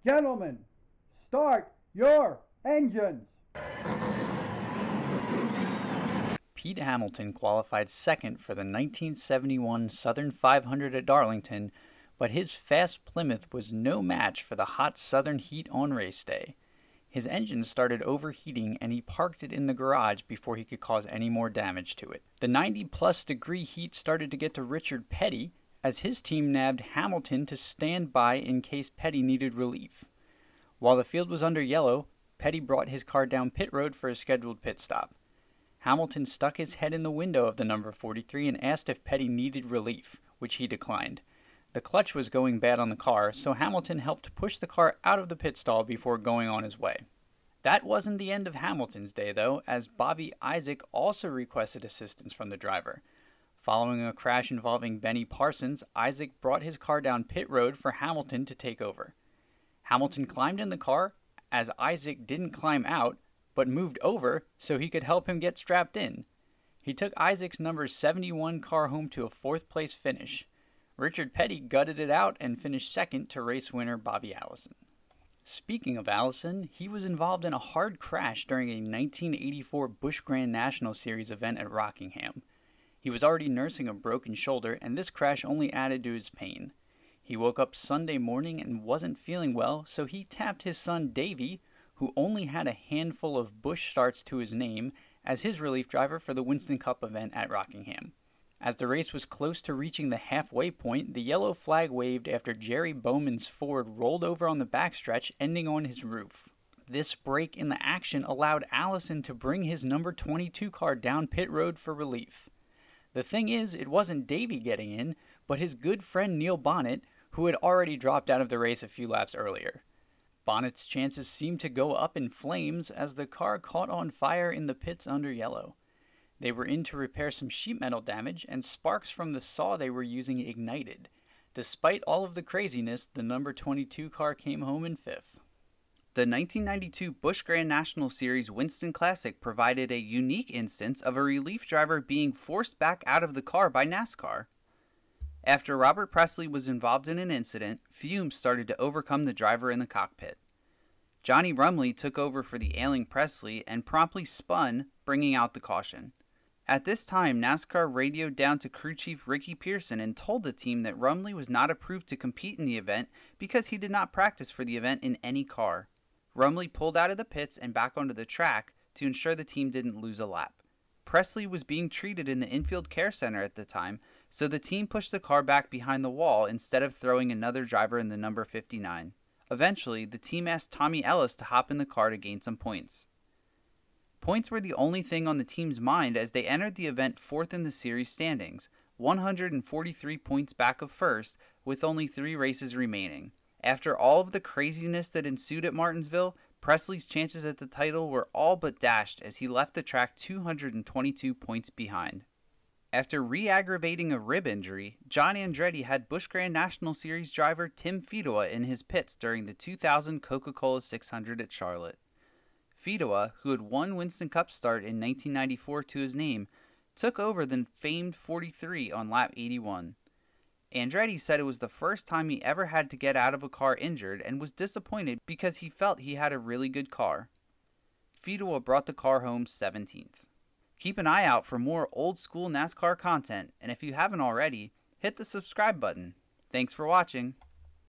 Gentlemen, start your engines. Pete Hamilton qualified second for the 1971 Southern 500 at Darlington, but his fast Plymouth was no match for the hot Southern heat on race day. His engine started overheating and he parked it in the garage before he could cause any more damage to it. The 90-plus degree heat started to get to Richard Petty as his team nabbed Hamilton to stand by in case Petty needed relief. While the field was under yellow, Petty brought his car down pit road for a scheduled pit stop. Hamilton stuck his head in the window of the number 43 and asked if Petty needed relief, which he declined. The clutch was going bad on the car, so Hamilton helped push the car out of the pit stall before going on his way. That wasn't the end of Hamilton's day, though, as Bobby Isaac also requested assistance from the driver. Following a crash involving Benny Parsons, Isaac brought his car down pit road for Hamilton to take over. Hamilton climbed in the car, as Isaac didn't climb out, but moved over so he could help him get strapped in. He took Isaac's number 71 car home to a fourth-place finish. Richard Petty gutted it out and finished second to race winner Bobby Allison. Speaking of Allison, he was involved in a hard crash during a 1984 Busch Grand National Series event at Rockingham. He was already nursing a broken shoulder, and this crash only added to his pain. He woke up Sunday morning and wasn't feeling well, so he tapped his son Davey, who only had a handful of Busch starts to his name, as his relief driver for the Winston Cup event at Rockingham. As the race was close to reaching the halfway point, the yellow flag waved after Jerry Bowman's Ford rolled over on the backstretch, ending on his roof. This break in the action allowed Allison to bring his number 22 car down pit road for relief. The thing is, it wasn't Davey getting in, but his good friend Neil Bonnet, who had already dropped out of the race a few laps earlier. Bonnet's chances seemed to go up in flames as the car caught on fire in the pits under yellow. They were in to repair some sheet metal damage, and sparks from the saw they were using ignited. Despite all of the craziness, the number 22 car came home in fifth. The 1992 Busch Grand National Series Winston Classic provided a unique instance of a relief driver being forced back out of the car by NASCAR. After Robert Presley was involved in an incident, fumes started to overcome the driver in the cockpit. Johnny Rumley took over for the ailing Presley and promptly spun, bringing out the caution. At this time, NASCAR radioed down to crew chief Ricky Pearson and told the team that Rumley was not approved to compete in the event because he did not practice for the event in any car. Rumley pulled out of the pits and back onto the track to ensure the team didn't lose a lap. Presley was being treated in the infield care center at the time, so the team pushed the car back behind the wall instead of throwing another driver in the number 59. Eventually, the team asked Tommy Ellis to hop in the car to gain some points. Points were the only thing on the team's mind as they entered the event fourth in the series standings, 143 points back of first, with only 3 races remaining. After all of the craziness that ensued at Martinsville, Presley's chances at the title were all but dashed as he left the track 222 points behind. After re-aggravating a rib injury, John Andretti had Busch Grand National Series driver Tim Fedewa in his pits during the 2000 Coca-Cola 600 at Charlotte. Fedewa, who had won Winston Cup start in 1994 to his name, took over the famed 43 on lap 81. Andretti said it was the first time he ever had to get out of a car injured and was disappointed because he felt he had a really good car. Fedewa brought the car home 17th. Keep an eye out for more old school NASCAR content, and if you haven't already, hit the subscribe button. Thanks for watching.